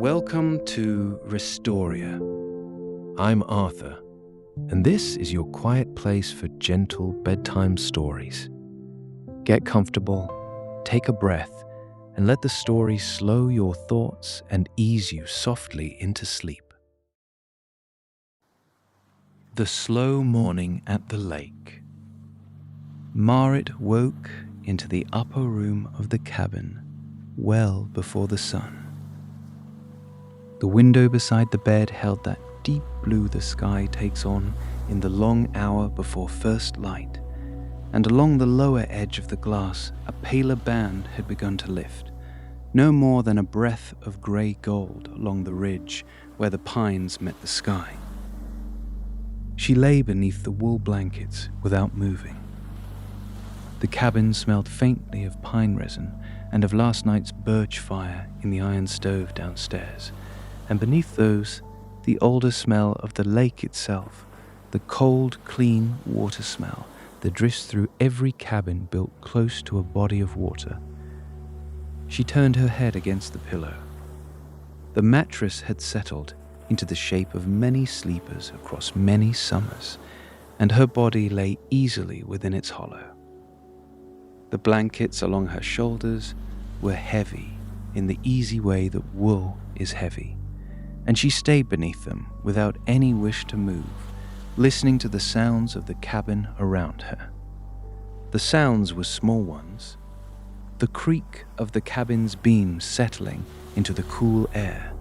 Welcome to Restoria. I'm Arthur, and this is your quiet place for gentle bedtime stories. Get comfortable, take a breath, and let the story slow your thoughts and ease you softly into sleep. The slow morning at the lake. Marit woke into the upper room of the cabin well before the sun. The window beside the bed held that deep blue the sky takes on in the long hour before first light, and along the lower edge of the glass a paler band had begun to lift, no more than a breath of grey gold along the ridge where the pines met the sky. She lay beneath the wool blankets without moving. The cabin smelled faintly of pine resin and of last night's birch fire in the iron stove downstairs, and beneath those, the older smell of the lake itself, the cold, clean water smell that drifts through every cabin built close to a body of water. She turned her head against the pillow. The mattress had settled into the shape of many sleepers across many summers, and her body lay easily within its hollow. The blankets along her shoulders were heavy in the easy way that wool is heavy, and she stayed beneath them without any wish to move, listening to the sounds of the cabin around her. The sounds were small ones: the creak of the cabin's beams settling into the cool air,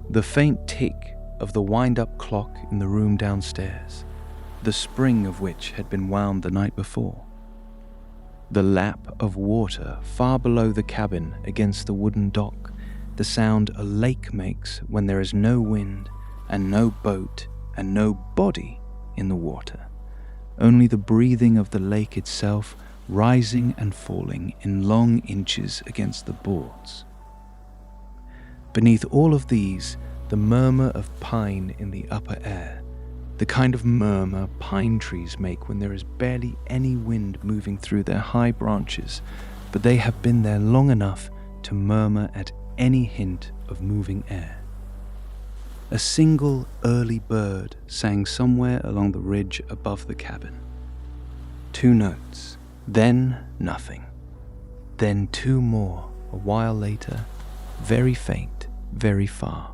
the faint tick of the wind-up clock in the room downstairs, the spring of which had been wound the night before, the lap of water far below the cabin against the wooden dock, the sound a lake makes when there is no wind and no boat and no body in the water, only the breathing of the lake itself rising and falling in long inches against the boards. Beneath all of these, the murmur of pine in the upper air, the kind of murmur pine trees make when there is barely any wind moving through their high branches, but they have been there long enough to murmur at any hint of moving air. A single early bird sang somewhere along the ridge above the cabin. 2 notes, then nothing, then 2 more a while later, very faint, very far.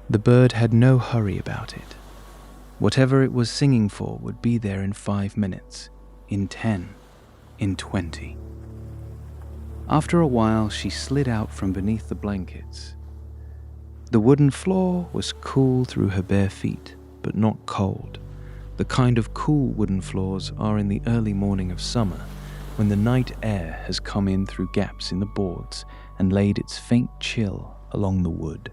The bird had no hurry about it. Whatever it was singing for would be there in 5 minutes, in 10, in 20. After a while, she slid out from beneath the blankets. The wooden floor was cool through her bare feet, but not cold. The kind of cool wooden floors are in the early morning of summer, when the night air has come in through gaps in the boards and laid its faint chill along the wood.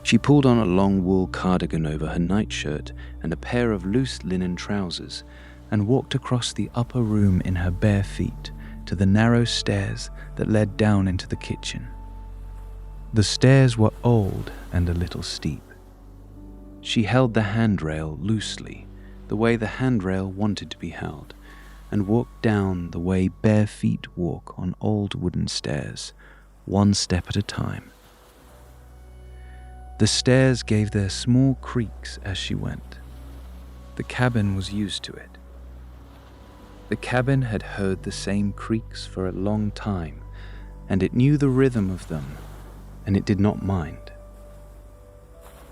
She pulled on a long wool cardigan over her nightshirt and a pair of loose linen trousers, and walked across the upper room in her bare feet to the narrow stairs that led down into the kitchen. The stairs were old and a little steep. She held the handrail loosely, the way the handrail wanted to be held, and walked down the way bare feet walk on old wooden stairs, 1 step at a time. The stairs gave their small creaks as she went. The cabin was used to it. The cabin had heard the same creaks for a long time, and it knew the rhythm of them, and it did not mind.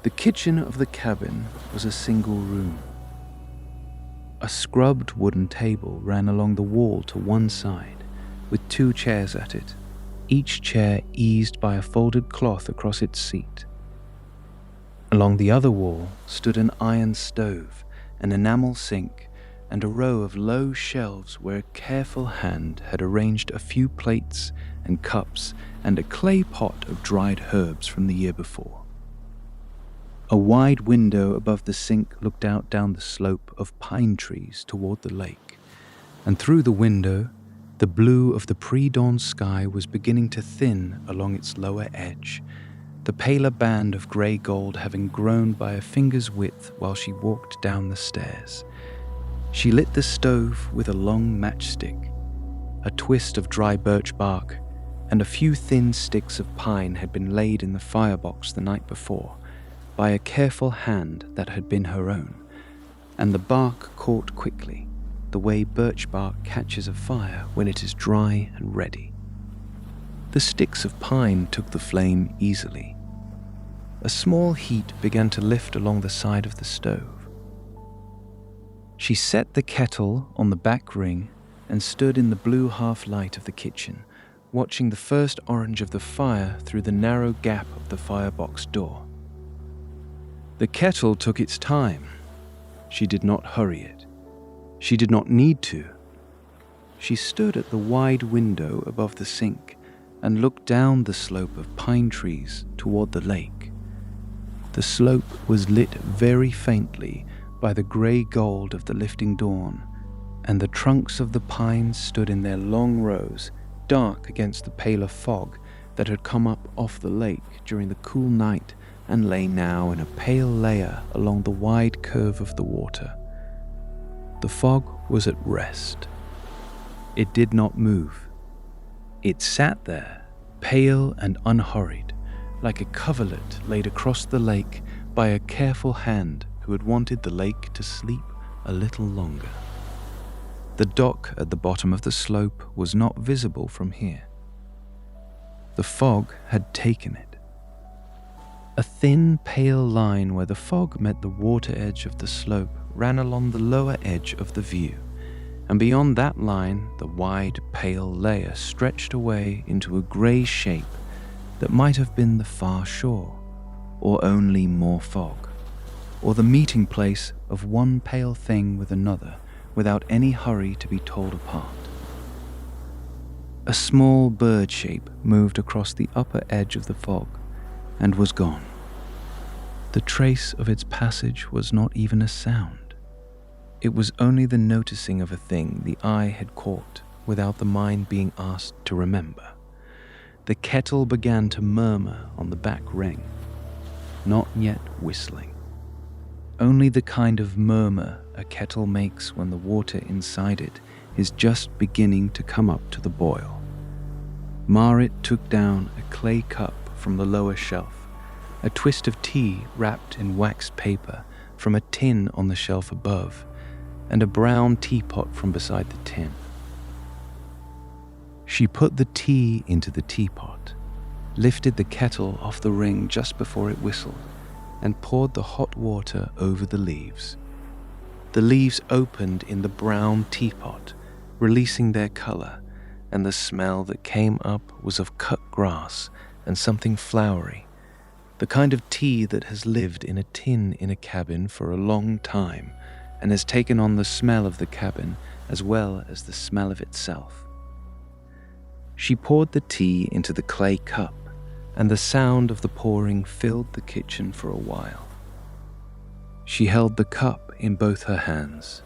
The kitchen of the cabin was a single room. A scrubbed wooden table ran along the wall to one side, with 2 chairs at it, each chair eased by a folded cloth across its seat. Along the other wall stood an iron stove, an enamel sink, and a row of low shelves where a careful hand had arranged a few plates and cups and a clay pot of dried herbs from the year before. A wide window above the sink looked out down the slope of pine trees toward the lake, and through the window, the blue of the pre-dawn sky was beginning to thin along its lower edge, the paler band of grey gold having grown by a finger's width while she walked down the stairs. She lit the stove with a long matchstick, a twist of dry birch bark, and a few thin sticks of pine had been laid in the firebox the night before by a careful hand that had been her own, and the bark caught quickly, the way birch bark catches a fire when it is dry and ready. The sticks of pine took the flame easily. A small heat began to lift along the side of the stove. She set the kettle on the back ring and stood in the blue half-light of the kitchen, watching the first orange of the fire through the narrow gap of the firebox door. The kettle took its time. She did not hurry it. She did not need to. She stood at the wide window above the sink and looked down the slope of pine trees toward the lake. The slope was lit very faintly by the grey gold of the lifting dawn, and the trunks of the pines stood in their long rows, dark against the paler fog that had come up off the lake during the cool night and lay now in a pale layer along the wide curve of the water. The fog was at rest. It did not move. It sat there, pale and unhurried, like a coverlet laid across the lake by a careful hand who had wanted the lake to sleep a little longer. The dock at the bottom of the slope was not visible from here. The fog had taken it. A thin, pale line where the fog met the water edge of the slope ran along the lower edge of the view, and beyond that line the wide, pale layer stretched away into a grey shape that might have been the far shore, or only more fog, or the meeting place of one pale thing with another, without any hurry to be told apart. A small bird shape moved across the upper edge of the fog and was gone. The trace of its passage was not even a sound. It was only the noticing of a thing the eye had caught without the mind being asked to remember. The kettle began to murmur on the back ring, not yet whistling. Only the kind of murmur a kettle makes when the water inside it is just beginning to come up to the boil. Marit took down a clay cup from the lower shelf, a twist of tea wrapped in waxed paper from a tin on the shelf above, and a brown teapot from beside the tin. She put the tea into the teapot, lifted the kettle off the ring just before it whistled, and poured the hot water over the leaves. The leaves opened in the brown teapot, releasing their color, and the smell that came up was of cut grass and something flowery, the kind of tea that has lived in a tin in a cabin for a long time and has taken on the smell of the cabin as well as the smell of itself. She poured the tea into the clay cup, and the sound of the pouring filled the kitchen for a while. She held the cup in both her hands.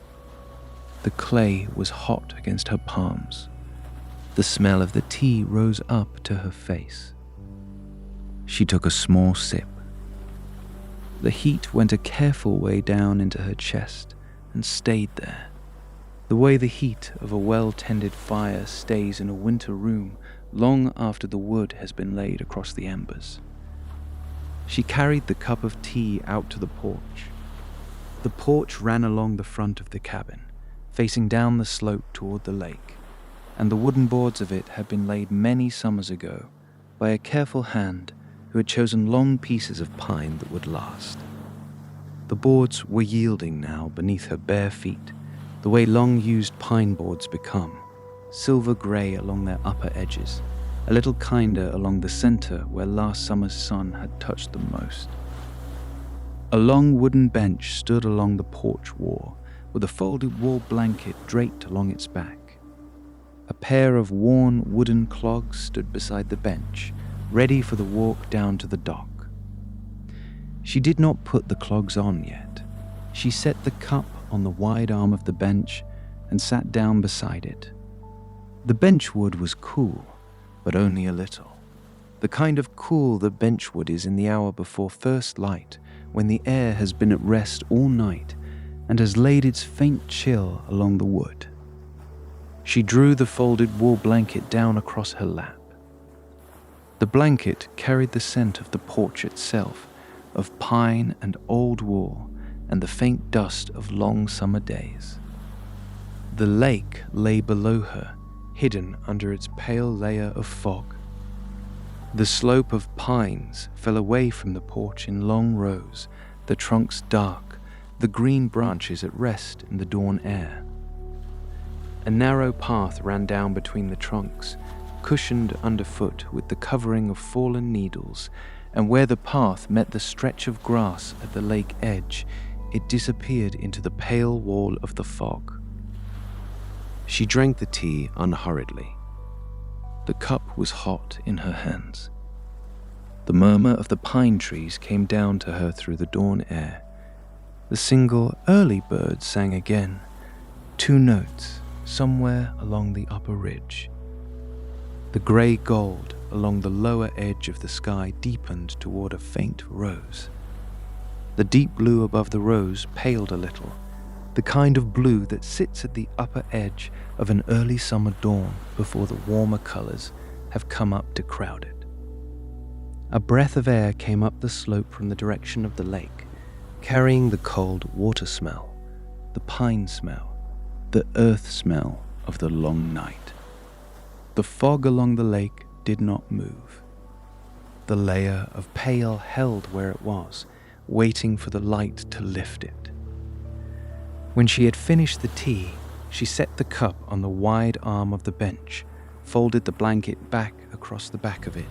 The clay was hot against her palms. The smell of the tea rose up to her face. She took a small sip. The heat went a careful way down into her chest and stayed there, the way the heat of a well-tended fire stays in a winter room long after the wood has been laid across the embers. She carried the cup of tea out to the porch. The porch ran along the front of the cabin, facing down the slope toward the lake, and the wooden boards of it had been laid many summers ago by a careful hand who had chosen long pieces of pine that would last. The boards were yielding now beneath her bare feet, the way long-used pine boards become, silver grey along their upper edges, a little kinder along the center where last summer's sun had touched them most. A long wooden bench stood along the porch wall, with a folded wool blanket draped along its back. A pair of worn wooden clogs stood beside the bench, ready for the walk down to the dock. She did not put the clogs on yet. She set the cup on the wide arm of the bench and sat down beside it. The benchwood was cool, but only a little. The kind of cool that benchwood is in the hour before first light, when the air has been at rest all night and has laid its faint chill along the wood. She drew the folded wool blanket down across her lap. The blanket carried the scent of the porch itself, of pine and old wool, and the faint dust of long summer days. The lake lay below her, hidden under its pale layer of fog. The slope of pines fell away from the porch in long rows, the trunks dark, the green branches at rest in the dawn air. A narrow path ran down between the trunks, cushioned underfoot with the covering of fallen needles, and where the path met the stretch of grass at the lake edge, it disappeared into the pale wall of the fog. She drank the tea unhurriedly. The cup was hot in her hands. The murmur of the pine trees came down to her through the dawn air. The single early bird sang again, 2 notes, somewhere along the upper ridge. The grey gold along the lower edge of the sky deepened toward a faint rose. The deep blue above the rose paled a little, the kind of blue that sits at the upper edge of an early summer dawn before the warmer colours have come up to crowd it. A breath of air came up the slope from the direction of the lake, carrying the cold water smell, the pine smell, the earth smell of the long night. The fog along the lake did not move. The layer of pale held where it was, waiting for the light to lift it. When she had finished the tea, she set the cup on the wide arm of the bench, folded the blanket back across the back of it,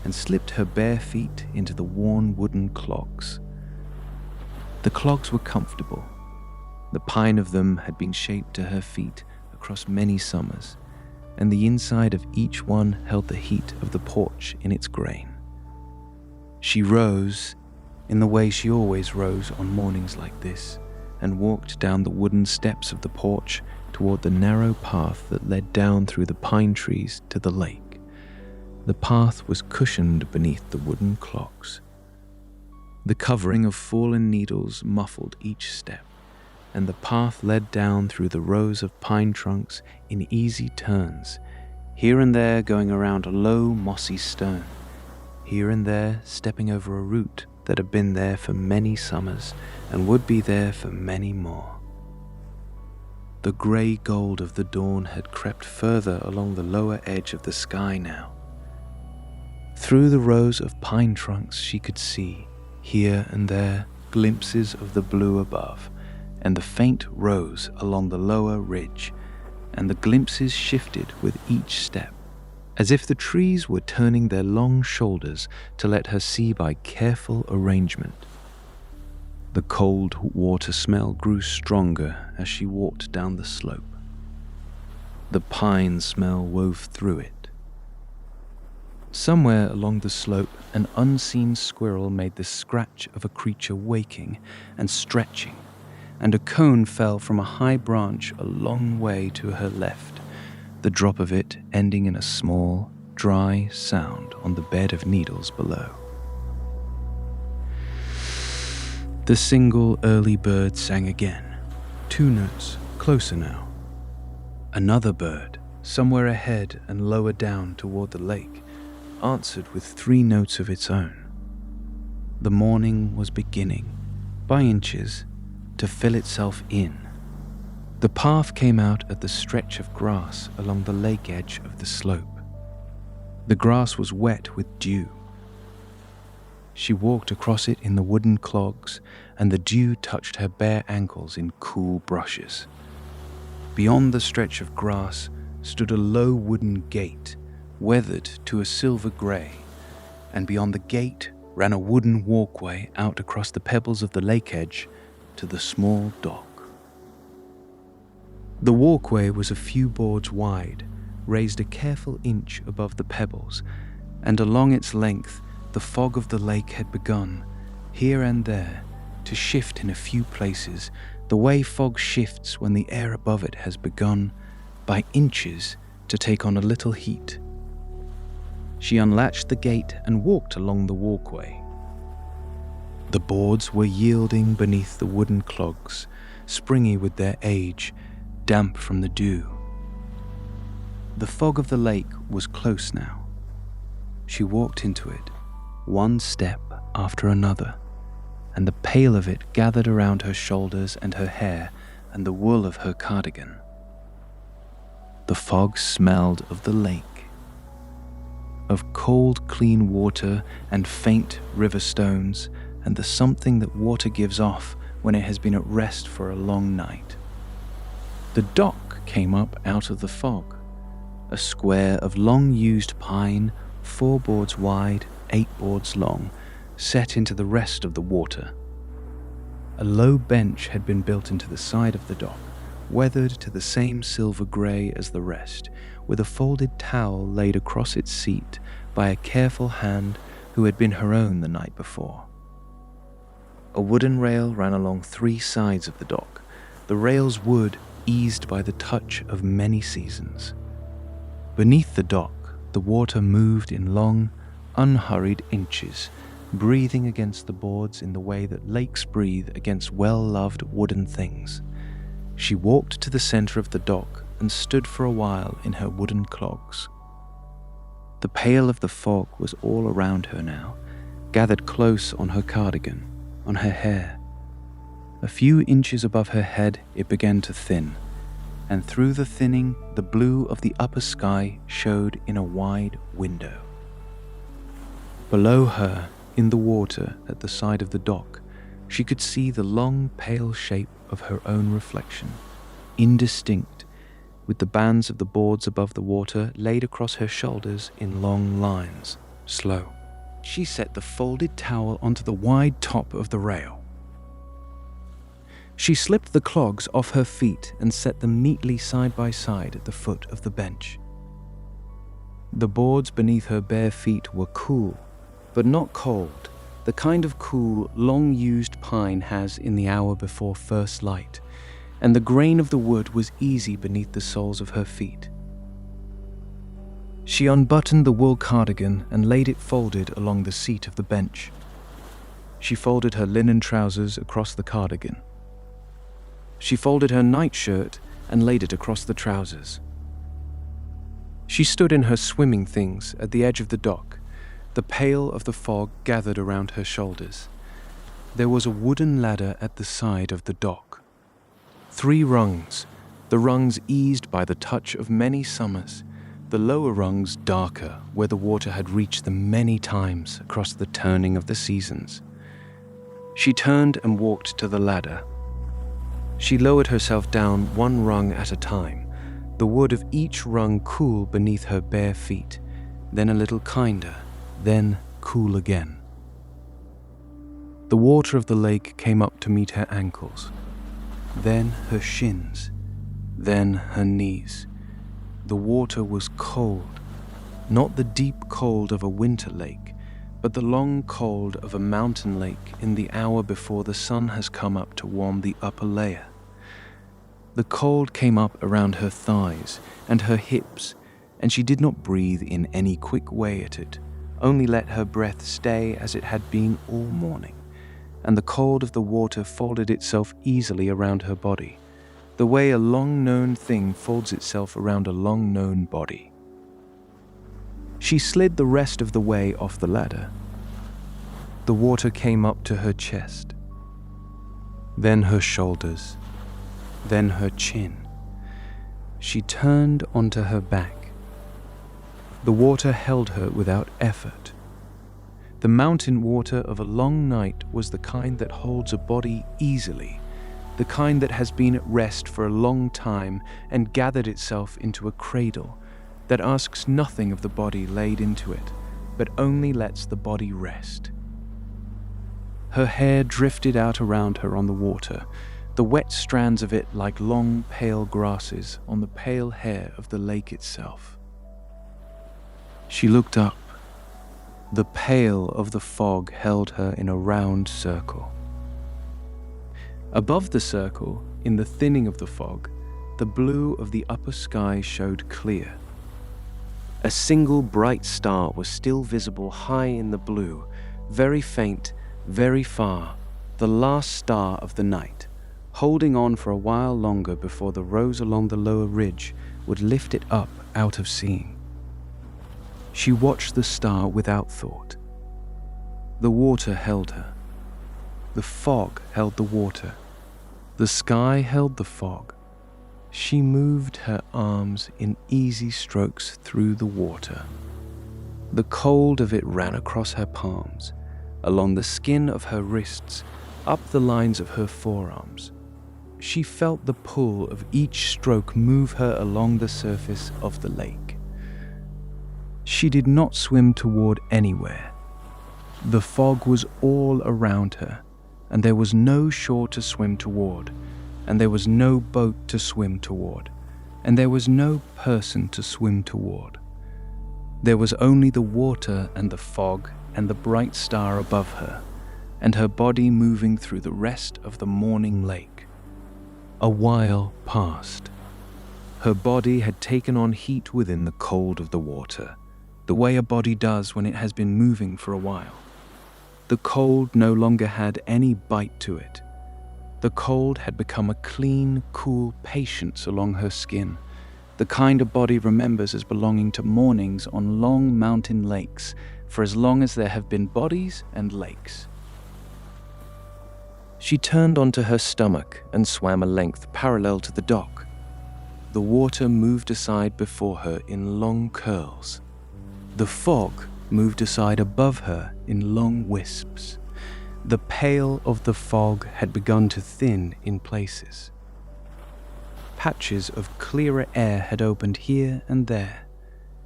and slipped her bare feet into the worn wooden clogs. The clogs were comfortable. The pine of them had been shaped to her feet across many summers, and the inside of each one held the heat of the porch in its grain. She rose in the way she always rose on mornings like this, and walked down the wooden steps of the porch toward the narrow path that led down through the pine trees to the lake. The path was cushioned beneath the wooden clogs. The covering of fallen needles muffled each step, and the path led down through the rows of pine trunks in easy turns, here and there going around a low mossy stone, here and there stepping over a root that had been there for many summers and would be there for many more. The grey gold of the dawn had crept further along the lower edge of the sky now. Through the rows of pine trunks she could see, here and there, glimpses of the blue above, and the faint rose along the lower ridge, and the glimpses shifted with each step, as if the trees were turning their long shoulders to let her see by careful arrangement. The cold water smell grew stronger as she walked down the slope. The pine smell wove through it. Somewhere along the slope, an unseen squirrel made the scratch of a creature waking and stretching, and a cone fell from a high branch a long way to her left, the drop of it ending in a small, dry sound on the bed of needles below. The single early bird sang again, 2 notes, closer now. Another bird, somewhere ahead and lower down toward the lake, answered with 3 notes of its own. The morning was beginning, by inches, to fill itself in. The path came out at the stretch of grass along the lake edge of the slope. The grass was wet with dew. She walked across it in the wooden clogs, and the dew touched her bare ankles in cool brushes. Beyond the stretch of grass stood a low wooden gate, weathered to a silver grey, and beyond the gate ran a wooden walkway out across the pebbles of the lake edge to the small dock. The walkway was a few boards wide, raised a careful inch above the pebbles, and along its length the fog of the lake had begun, here and there, to shift in a few places, the way fog shifts when the air above it has begun, by inches, to take on a little heat. She unlatched the gate and walked along the walkway. The boards were yielding beneath the wooden clogs, springy with their age, damp from the dew. The fog of the lake was close now. She walked into it, one step after another, and the pail of it gathered around her shoulders and her hair and the wool of her cardigan. The fog smelled of the lake, of cold, clean water and faint river stones and the something that water gives off when it has been at rest for a long night. The dock came up out of the fog, a square of long-used pine, 4 boards wide, 8 boards long, set into the rest of the water. A low bench had been built into the side of the dock, weathered to the same silver grey as the rest, with a folded towel laid across its seat by a careful hand who had been her own the night before. A wooden rail ran along 3 sides of the dock, the rail's wood eased by the touch of many seasons. Beneath the dock, the water moved in long, unhurried inches, breathing against the boards in the way that lakes breathe against well-loved wooden things. She walked to the center of the dock and stood for a while in her wooden clogs. The pale of the fog was all around her now, gathered close on her cardigan, on her hair. A few inches above her head it began to thin, and through the thinning the blue of the upper sky showed in a wide window. Below her, in the water at the side of the dock, she could see the long pale shape of her own reflection, indistinct, with the bands of the boards above the water laid across her shoulders in long lines, slow. She set the folded towel onto the wide top of the rail. She slipped the clogs off her feet and set them neatly side by side at the foot of the bench. The boards beneath her bare feet were cool, but not cold, the kind of cool, long-used pine has in the hour before first light, and the grain of the wood was easy beneath the soles of her feet. She unbuttoned the wool cardigan and laid it folded along the seat of the bench. She folded her linen trousers across the cardigan. She folded her nightshirt and laid it across the trousers. She stood in her swimming things at the edge of the dock, the pale of the fog gathered around her shoulders. There was a wooden ladder at the side of the dock. 3 rungs, the rungs eased by the touch of many summers, the lower rungs darker where the water had reached them many times across the turning of the seasons. She turned and walked to the ladder. She lowered herself down 1 rung at a time, the wood of each rung cool beneath her bare feet, then a little kinder, then cool again. The water of the lake came up to meet her ankles, then her shins, then her knees. The water was cold, not the deep cold of a winter lake, but the long cold of a mountain lake in the hour before the sun has come up to warm the upper layer. The cold came up around her thighs and her hips, and she did not breathe in any quick way at it, only let her breath stay as it had been all morning, and the cold of the water folded itself easily around her body, the way a long-known thing folds itself around a long-known body. She slid the rest of the way off the ladder. The water came up to her chest, then her shoulders, then her chin. She turned onto her back. The water held her without effort. The mountain water of a long night was the kind that holds a body easily, the kind that has been at rest for a long time and gathered itself into a cradle, that asks nothing of the body laid into it, but only lets the body rest. Her hair drifted out around her on the water, the wet strands of it like long pale grasses on the pale hair of the lake itself. She looked up. The pale of the fog held her in a round circle. Above the circle, in the thinning of the fog, the blue of the upper sky showed clear. A single bright star was still visible high in the blue, very faint, very far, the last star of the night, holding on for a while longer before the rose along the lower ridge would lift it up out of seeing. She watched the star without thought. The water held her. The fog held the water. The sky held the fog. She moved her arms in easy strokes through the water. The cold of it ran across her palms, along the skin of her wrists, up the lines of her forearms. She felt the pull of each stroke move her along the surface of the lake. She did not swim toward anywhere. The fog was all around her, and there was no shore to swim toward, and there was no boat to swim toward, and there was no person to swim toward. There was only the water and the fog and the bright star above her, and her body moving through the rest of the morning lake. A while passed. Her body had taken on heat within the cold of the water, the way a body does when it has been moving for a while. The cold no longer had any bite to it. The cold had become a clean, cool patience along her skin, the kind a body remembers as belonging to mornings on long mountain lakes for as long as there have been bodies and lakes. She turned onto her stomach and swam a length parallel to the dock. The water moved aside before her in long curls. The fog moved aside above her in long wisps. The pale of the fog had begun to thin in places. Patches of clearer air had opened here and there,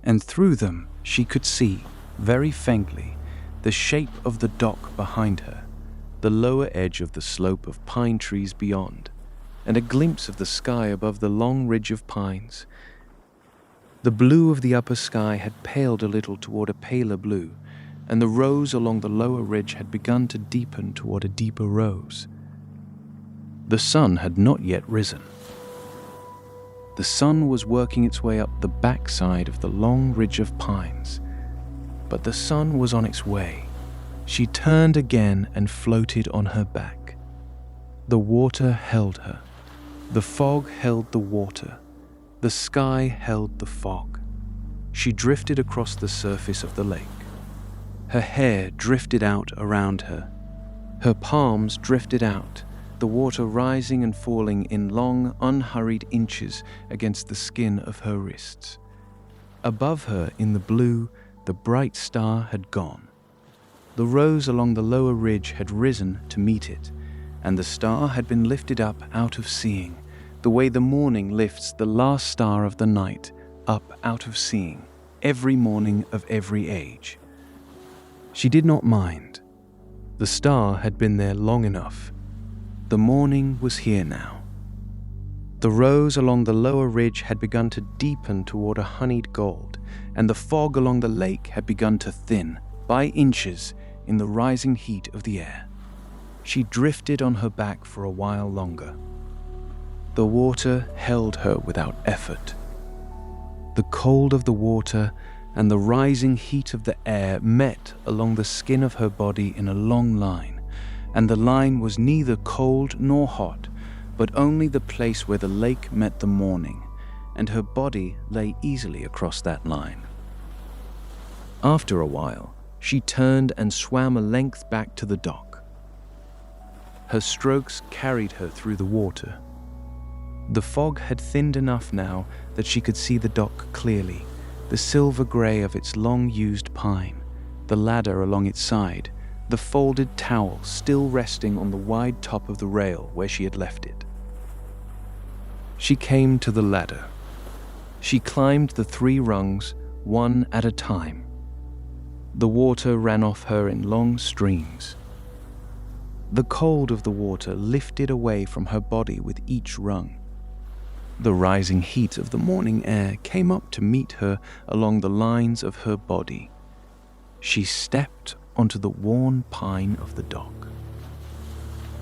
and through them she could see, very faintly, the shape of the dock behind her, the lower edge of the slope of pine trees beyond, and a glimpse of the sky above the long ridge of pines. The blue of the upper sky had paled a little toward a paler blue, and the rose along the lower ridge had begun to deepen toward a deeper rose. The sun had not yet risen. The sun was working its way up the backside of the long ridge of pines, but the sun was on its way. She turned again and floated on her back. The water held her. The fog held the water. The sky held the fog. She drifted across the surface of the lake. Her hair drifted out around her. Her palms drifted out, the water rising and falling in long, unhurried inches against the skin of her wrists. Above her, in the blue, the bright star had gone. The rose along the lower ridge had risen to meet it, and the star had been lifted up out of seeing, the way the morning lifts the last star of the night up out of seeing, every morning of every age. She did not mind. The star had been there long enough. The morning was here now. The rose along the lower ridge had begun to deepen toward a honeyed gold, and the fog along the lake had begun to thin, by inches, in the rising heat of the air. She drifted on her back for a while longer. The water held her without effort. The cold of the water and the rising heat of the air met along the skin of her body in a long line, and the line was neither cold nor hot, but only the place where the lake met the morning, and her body lay easily across that line. After a while, she turned and swam a length back to the dock. Her strokes carried her through the water. The fog had thinned enough now that she could see the dock clearly, the silver grey of its long-used pine, the ladder along its side, the folded towel still resting on the wide top of the rail where she had left it. She came to the ladder. She climbed the 3 rungs, one at a time. The water ran off her in long streams. The cold of the water lifted away from her body with each rung. The rising heat of the morning air came up to meet her along the lines of her body. She stepped onto the worn pine of the dock.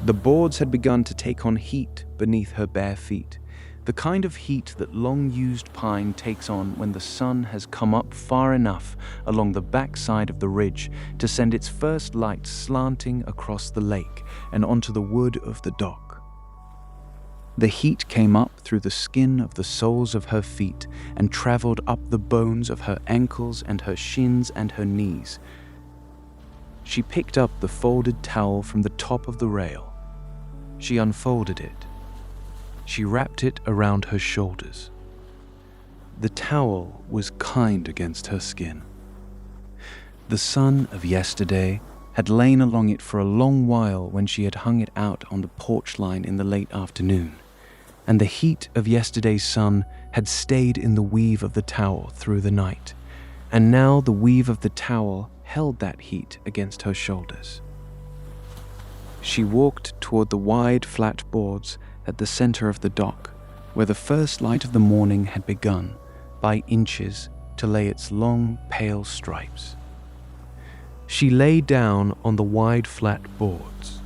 The boards had begun to take on heat beneath her bare feet, the kind of heat that long-used pine takes on when the sun has come up far enough along the backside of the ridge to send its first light slanting across the lake and onto the wood of the dock. The heat came up through the skin of the soles of her feet and traveled up the bones of her ankles and her shins and her knees. She picked up the folded towel from the top of the rail. She unfolded it. She wrapped it around her shoulders. The towel was kind against her skin. The sun of yesterday had lain along it for a long while when she had hung it out on the porch line in the late afternoon, and the heat of yesterday's sun had stayed in the weave of the towel through the night, and now the weave of the towel held that heat against her shoulders. She walked toward the wide, flat boards at the center of the dock, where the first light of the morning had begun, by inches, to lay its long, pale stripes. She lay down on the wide, flat boards.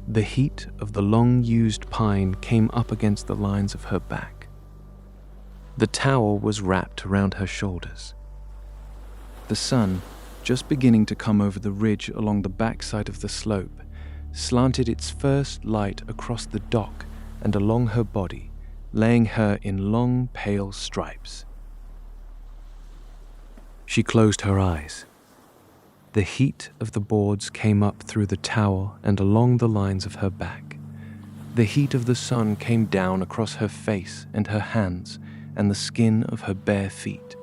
The heat of the long-used pine came up against the lines of her back. The towel was wrapped around her shoulders. The sun, just beginning to come over the ridge along the backside of the slope, slanted its first light across the dock and along her body, laying her in long, pale stripes. She closed her eyes. The heat of the boards came up through the towel and along the lines of her back. The heat of the sun came down across her face and her hands and the skin of her bare feet.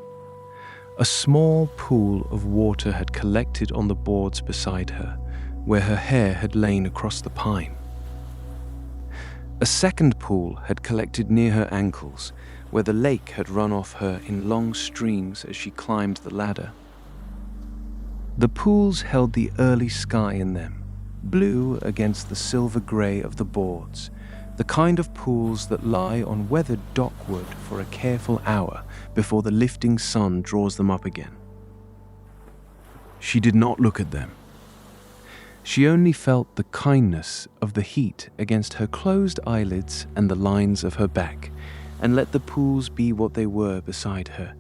A small pool of water had collected on the boards beside her, where her hair had lain across the pine. A second pool had collected near her ankles, where the lake had run off her in long streams as she climbed the ladder. The pools held the early sky in them, blue against the silver grey of the boards, the kind of pools that lie on weathered dockwood for a careful hour before the lifting sun draws them up again. She did not look at them. She only felt the kindness of the heat against her closed eyelids and the lines of her back, and let the pools be what they were beside her,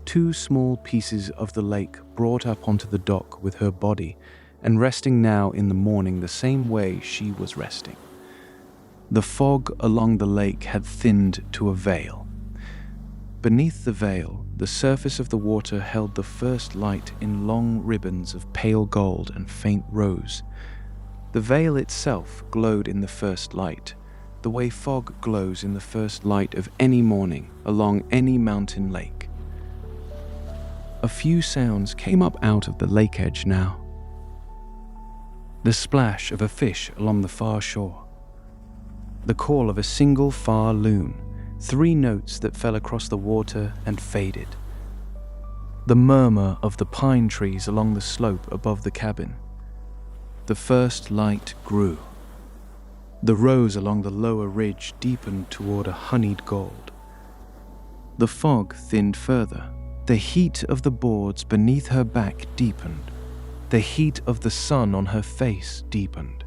two small pieces of the lake brought up onto the dock with her body, and resting now in the morning the same way she was resting. The fog along the lake had thinned to a veil. Beneath the veil, the surface of the water held the first light in long ribbons of pale gold and faint rose. The veil itself glowed in the first light, the way fog glows in the first light of any morning along any mountain lake. A few sounds came up out of the lake edge now. The splash of a fish along the far shore. The call of a single far loon, 3 notes that fell across the water and faded. The murmur of the pine trees along the slope above the cabin. The first light grew. The rose along the lower ridge deepened toward a honeyed gold. The fog thinned further. The heat of the boards beneath her back deepened. The heat of the sun on her face deepened.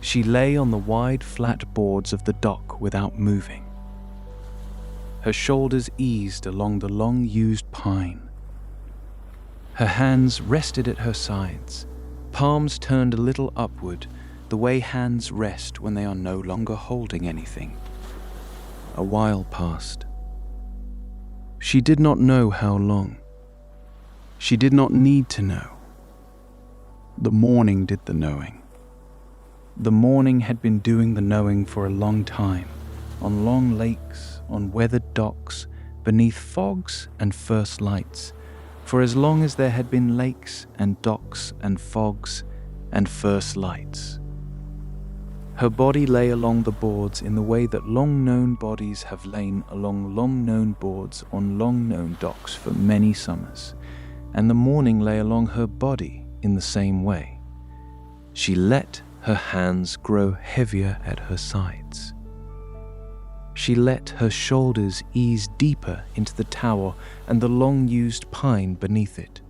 She lay on the wide, flat boards of the dock without moving. Her shoulders eased along the long-used pine. Her hands rested at her sides, palms turned a little upward, the way hands rest when they are no longer holding anything. A while passed. She did not know how long. She did not need to know. The morning did the knowing. The morning had been doing the knowing for a long time, on long lakes, on weathered docks, beneath fogs and first lights, for as long as there had been lakes and docks and fogs and first lights. Her body lay along the boards in the way that long-known bodies have lain along long-known boards on long-known docks for many summers, and the morning lay along her body in the same way. She let her hands grow heavier at her sides. She let her shoulders ease deeper into the tower and the long-used pine beneath it.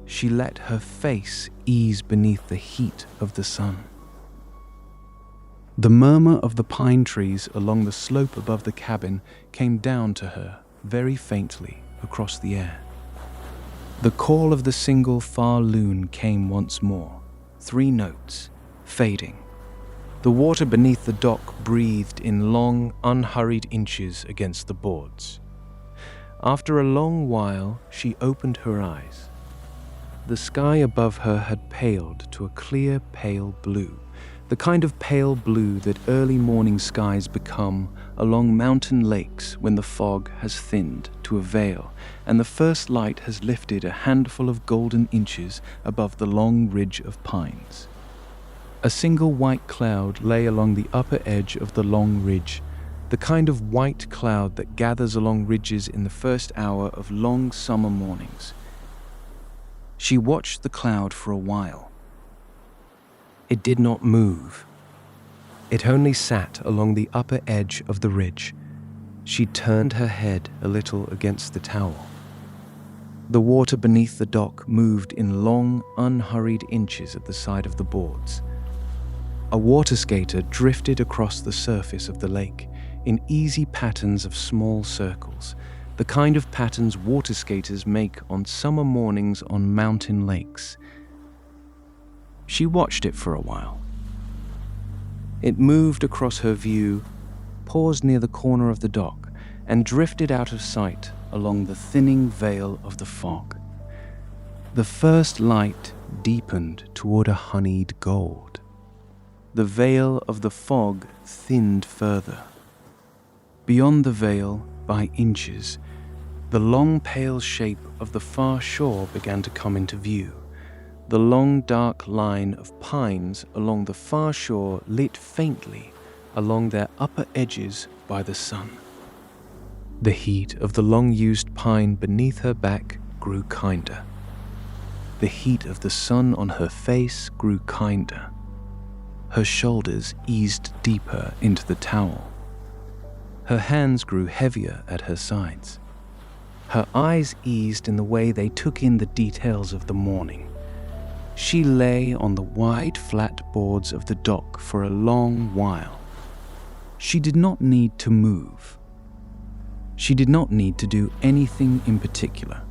She let her face ease beneath the heat of the sun. The murmur of the pine trees along the slope above the cabin came down to her very faintly across the air. The call of the single far loon came once more, 3 notes, fading. The water beneath the dock breathed in long, unhurried inches against the boards. After a long while, she opened her eyes. The sky above her had paled to a clear, pale blue, the kind of pale blue that early morning skies become along mountain lakes when the fog has thinned to a veil and the first light has lifted a handful of golden inches above the long ridge of pines. A single white cloud lay along the upper edge of the long ridge, the kind of white cloud that gathers along ridges in the first hour of long summer mornings. She watched the cloud for a while. It did not move. It only sat along the upper edge of the ridge. She turned her head a little against the towel. The water beneath the dock moved in long, unhurried inches at the side of the boards. A water skater drifted across the surface of the lake in easy patterns of small circles, the kind of patterns water skaters make on summer mornings on mountain lakes. She watched it for a while. It moved across her view, paused near the corner of the dock, and drifted out of sight along the thinning veil of the fog. The first light deepened toward a honeyed gold. The veil of the fog thinned further. Beyond the veil, by inches, the long pale shape of the far shore began to come into view. The long dark line of pines along the far shore lit faintly along their upper edges by the sun. The heat of the long-used pine beneath her back grew kinder. The heat of the sun on her face grew kinder. Her shoulders eased deeper into the towel. Her hands grew heavier at her sides. Her eyes eased in the way they took in the details of the morning. She lay on the wide, flat boards of the dock for a long while. She did not need to move. She did not need to do anything in particular.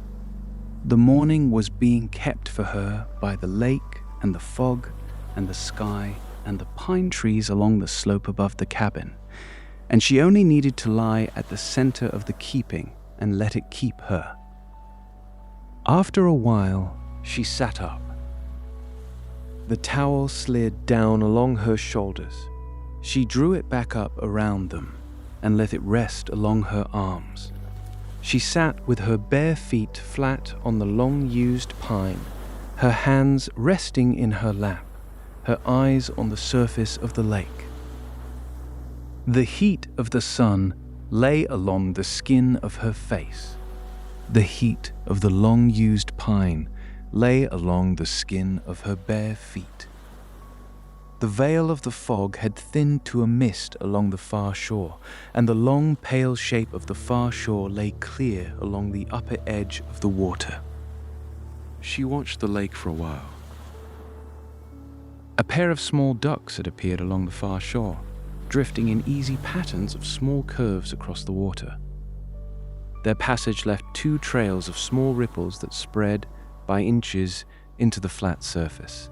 The morning was being kept for her by the lake and the fog and the sky and the pine trees along the slope above the cabin, and she only needed to lie at the center of the keeping and let it keep her. After a while, she sat up. The towel slid down along her shoulders. She drew it back up around them and let it rest along her arms. She sat with her bare feet flat on the long-used pine, her hands resting in her lap, her eyes on the surface of the lake. The heat of the sun lay along the skin of her face. The heat of the long-used pine lay along the skin of her bare feet. The veil of the fog had thinned to a mist along the far shore, and the long pale shape of the far shore lay clear along the upper edge of the water. She watched the lake for a while. A pair of small ducks had appeared along the far shore, drifting in easy patterns of small curves across the water. Their passage left 2 trails of small ripples that spread by inches into the flat surface.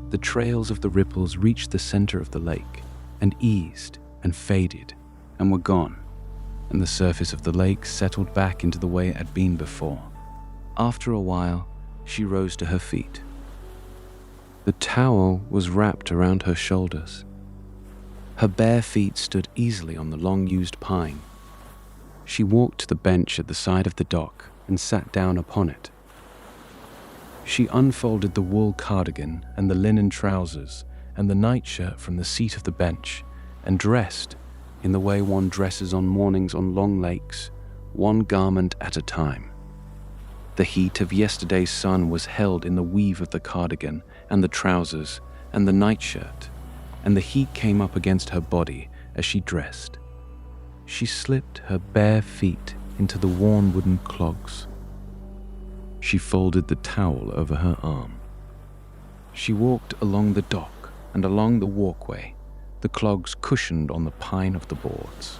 The trails of the ripples reached the center of the lake and eased and faded and were gone, and the surface of the lake settled back into the way it had been before. After a while, she rose to her feet. The towel was wrapped around her shoulders. Her bare feet stood easily on the long-used pine. She walked to the bench at the side of the dock and sat down upon it. She unfolded the wool cardigan and the linen trousers and the nightshirt from the seat of the bench and dressed in the way one dresses on mornings on long lakes, one garment at a time. The heat of yesterday's sun was held in the weave of the cardigan and the trousers and the nightshirt, and the heat came up against her body as she dressed. She slipped her bare feet into the worn wooden clogs. She folded the towel over her arm. She walked along the dock and along the walkway, the clogs cushioned on the pine of the boards.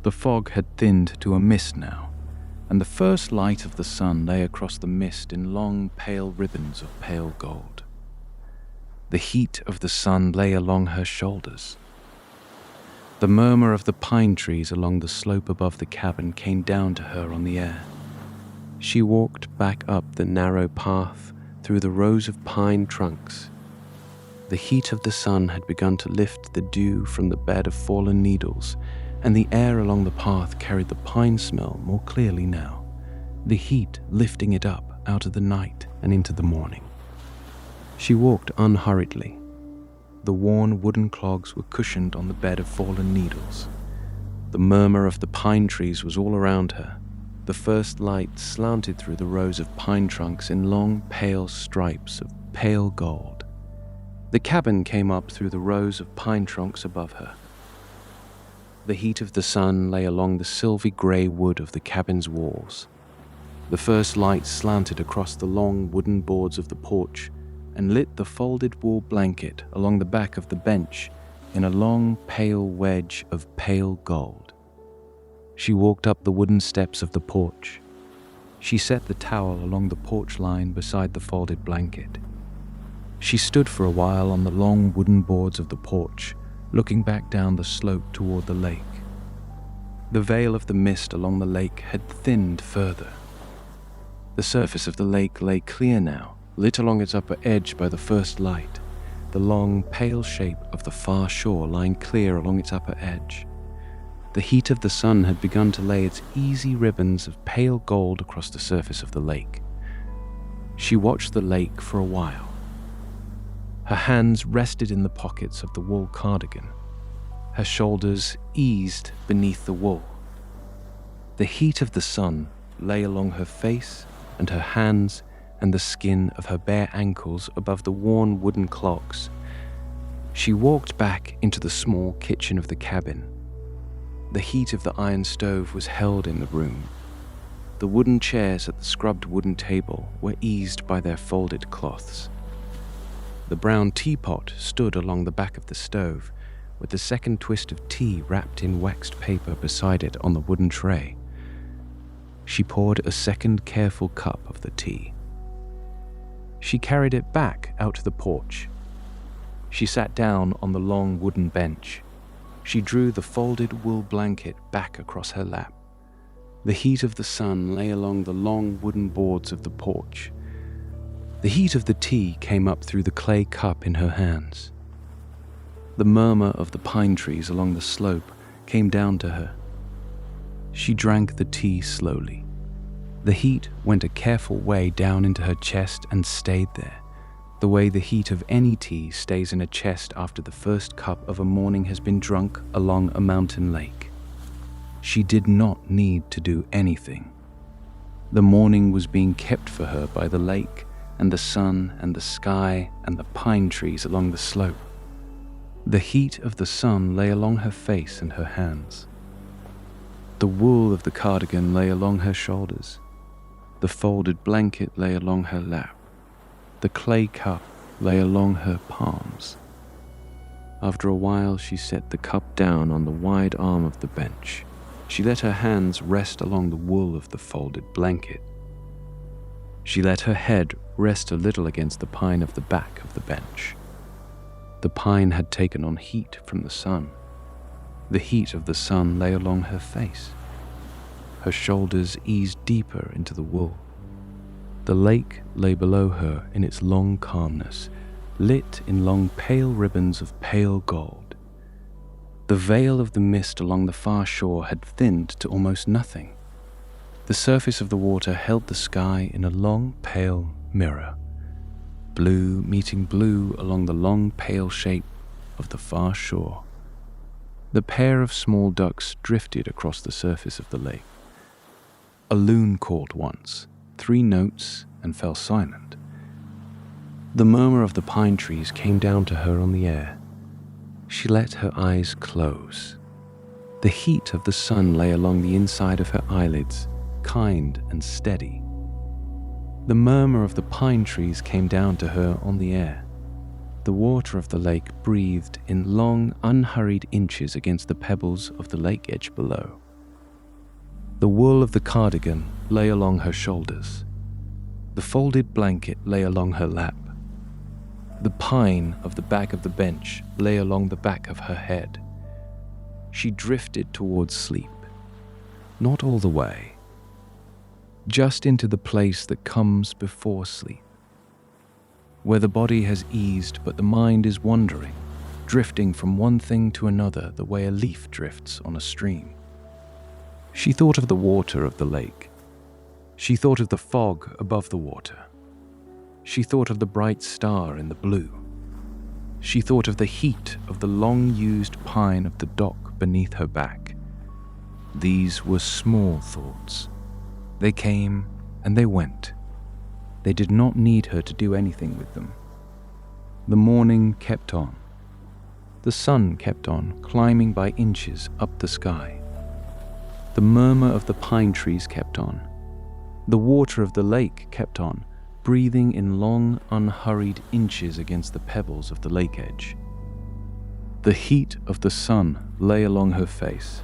The fog had thinned to a mist now, and the first light of the sun lay across the mist in long, pale ribbons of pale gold. The heat of the sun lay along her shoulders. The murmur of the pine trees along the slope above the cabin came down to her on the air. She walked back up the narrow path through the rows of pine trunks. The heat of the sun had begun to lift the dew from the bed of fallen needles, and the air along the path carried the pine smell more clearly now, the heat lifting it up out of the night and into the morning. She walked unhurriedly. The worn wooden clogs were cushioned on the bed of fallen needles. The murmur of the pine trees was all around her. The first light slanted through the rows of pine trunks in long, pale stripes of pale gold. The cabin came up through the rows of pine trunks above her. The heat of the sun lay along the silvery grey wood of the cabin's walls. The first light slanted across the long wooden boards of the porch and lit the folded wool blanket along the back of the bench in a long, pale wedge of pale gold. She walked up the wooden steps of the porch. She set the towel along the porch line beside the folded blanket. She stood for a while on the long wooden boards of the porch, looking back down the slope toward the lake. The veil of the mist along the lake had thinned further. The surface of the lake lay clear now, lit along its upper edge by the first light, the long, pale shape of the far shore lying clear along its upper edge. The heat of the sun had begun to lay its easy ribbons of pale gold across the surface of the lake. She watched the lake for a while. Her hands rested in the pockets of the wool cardigan. Her shoulders eased beneath the wool. The heat of the sun lay along her face and her hands and the skin of her bare ankles above the worn wooden clogs. She walked back into the small kitchen of the cabin. The heat of the iron stove was held in the room. The wooden chairs at the scrubbed wooden table were eased by their folded cloths. The brown teapot stood along the back of the stove, with the second twist of tea wrapped in waxed paper beside it on the wooden tray. She poured a second careful cup of the tea. She carried it back out to the porch. She sat down on the long wooden bench. She drew the folded wool blanket back across her lap. The heat of the sun lay along the long wooden boards of the porch. The heat of the tea came up through the clay cup in her hands. The murmur of the pine trees along the slope came down to her. She drank the tea slowly. The heat went a careful way down into her chest and stayed there, the way the heat of any tea stays in a chest after the first cup of a morning has been drunk along a mountain lake. She did not need to do anything. The morning was being kept for her by the lake and the sun and the sky and the pine trees along the slope. The heat of the sun lay along her face and her hands. The wool of the cardigan lay along her shoulders. The folded blanket lay along her lap. The clay cup lay along her palms. After a while, she set the cup down on the wide arm of the bench. She let her hands rest along the wool of the folded blanket. She let her head rest a little against the pine of the back of the bench. The pine had taken on heat from the sun. The heat of the sun lay along her face. Her shoulders eased deeper into the wool. The lake lay below her in its long calmness, lit in long pale ribbons of pale gold. The veil of the mist along the far shore had thinned to almost nothing. The surface of the water held the sky in a long pale mirror, blue meeting blue along the long pale shape of the far shore. The pair of small ducks drifted across the surface of the lake. A loon called once, 3 notes, and fell silent. The murmur of the pine trees came down to her on the air. She let her eyes close. The heat of the sun lay along the inside of her eyelids, kind and steady. The murmur of the pine trees came down to her on the air. The water of the lake breathed in long, unhurried inches against the pebbles of the lake edge below. The wool of the cardigan lay along her shoulders. The folded blanket lay along her lap. The pine of the back of the bench lay along the back of her head. She drifted towards sleep. Not all the way. Just into the place that comes before sleep, where the body has eased but the mind is wandering, drifting from one thing to another the way a leaf drifts on a stream. She thought of the water of the lake. She thought of the fog above the water. She thought of the bright star in the blue. She thought of the heat of the long-used pine of the dock beneath her back. These were small thoughts. They came and they went. They did not need her to do anything with them. The morning kept on. The sun kept on climbing by inches up the sky. The murmur of the pine trees kept on. The water of the lake kept on, breathing in long, unhurried inches against the pebbles of the lake edge. The heat of the sun lay along her face.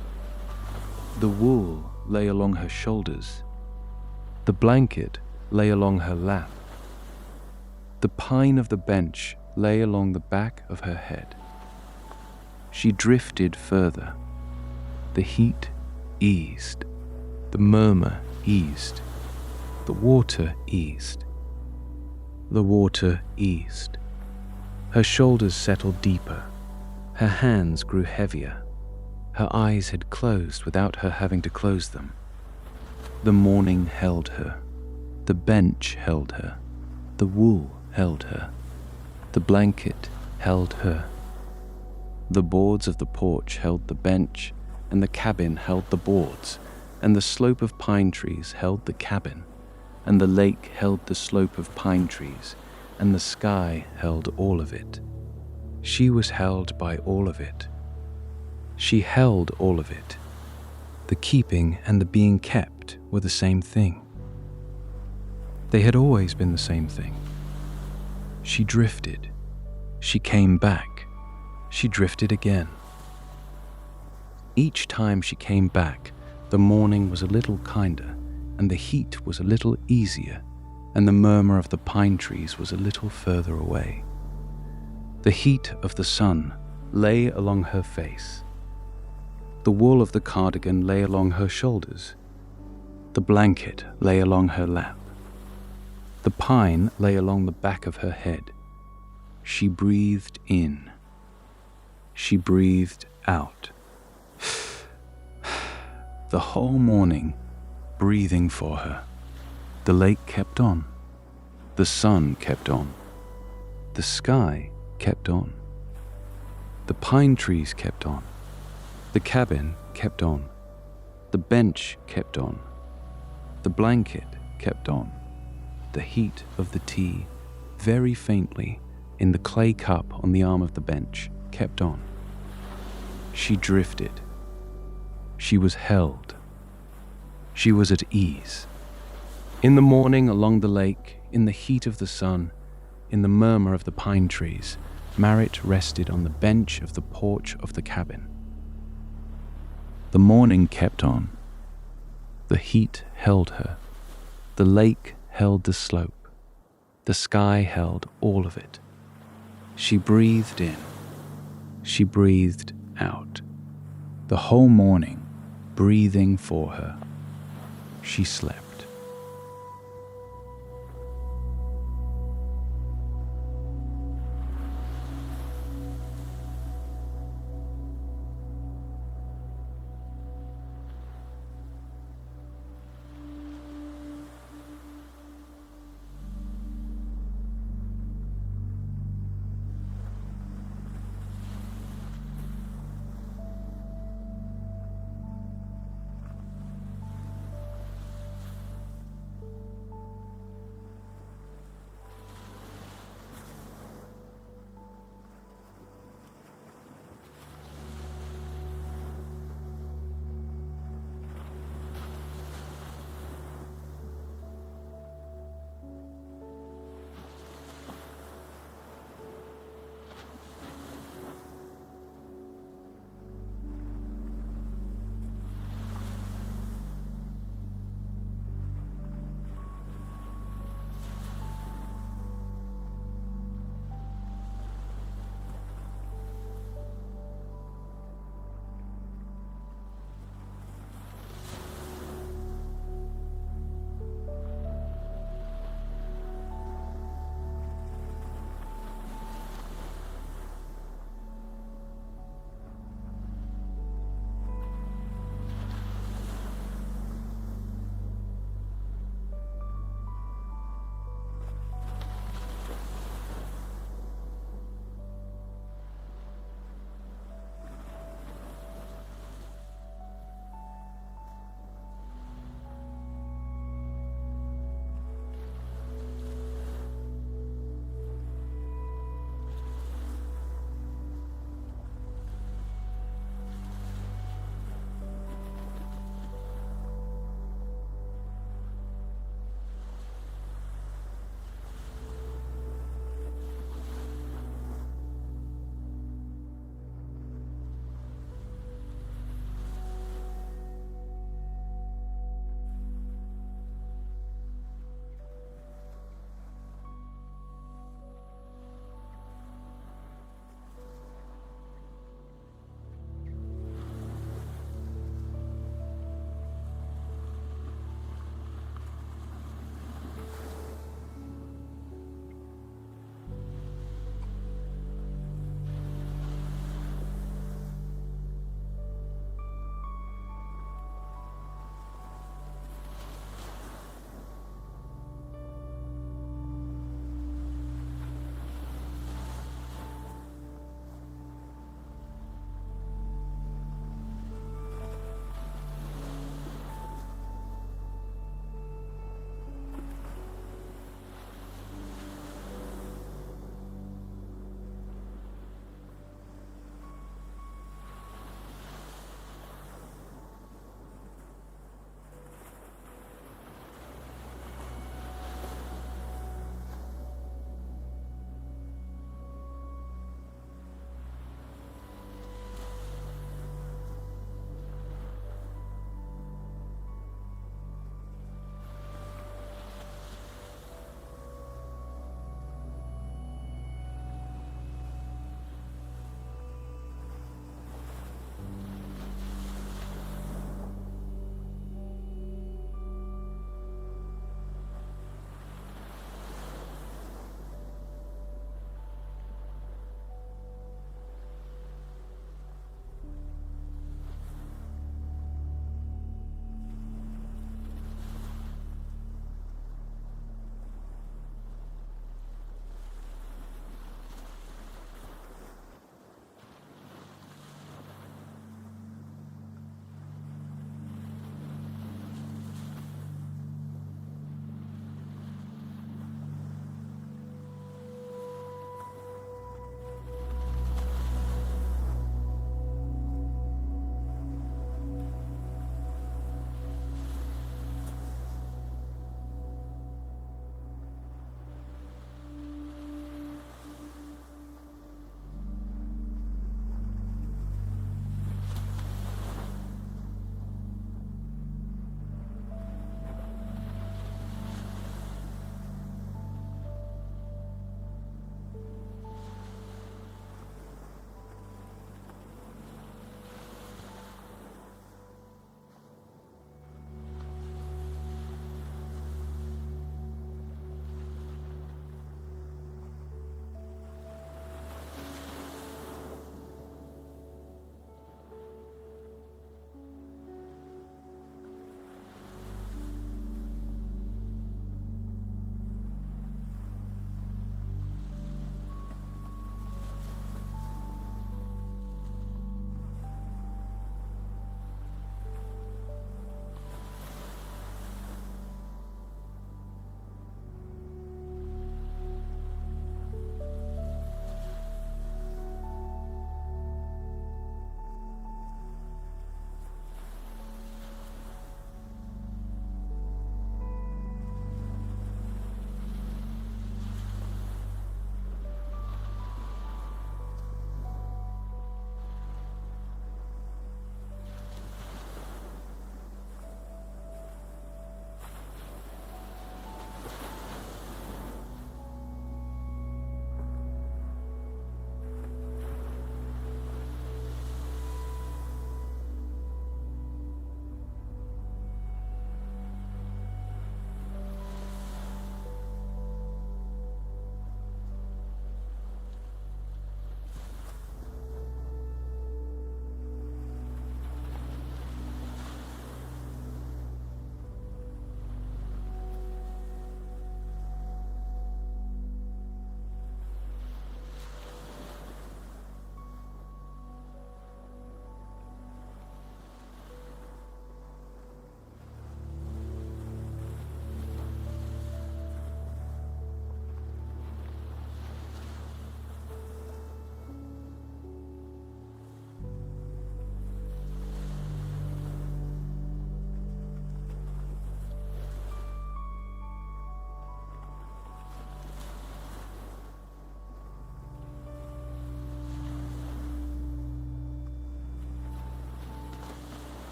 The wool lay along her shoulders. The blanket lay along her lap. The pine of the bench lay along the back of her head. She drifted further. The heat eased. The murmur eased. The water eased. The water eased. Her shoulders settled deeper. Her hands grew heavier. Her eyes had closed without her having to close them. The morning held her. The bench held her. The wool held her. The blanket held her. The boards of the porch held the bench, and the cabin held the boards, and the slope of pine trees held the cabin, and the lake held the slope of pine trees, and the sky held all of it. She was held by all of it. She held all of it. The keeping and the being kept were the same thing. They had always been the same thing. She drifted. She came back. She drifted again. Each time she came back, the morning was a little kinder, and the heat was a little easier, and the murmur of the pine trees was a little further away. The heat of the sun lay along her face. The wool of the cardigan lay along her shoulders. The blanket lay along her lap. The pine lay along the back of her head. She breathed in. She breathed out. The whole morning, breathing for her. The lake kept on. The sun kept on. The sky kept on. The pine trees kept on. The cabin kept on. The bench kept on. The blanket kept on. The heat of the tea, very faintly, in the clay cup on the arm of the bench, kept on. She drifted. She was held. She was at ease. In the morning along the lake, in the heat of the sun, in the murmur of the pine trees, Marit rested on the bench of the porch of the cabin. The morning kept on. The heat held her. The lake held the slope. The sky held all of it. She breathed in. She breathed out. The whole morning, breathing for her. She slept.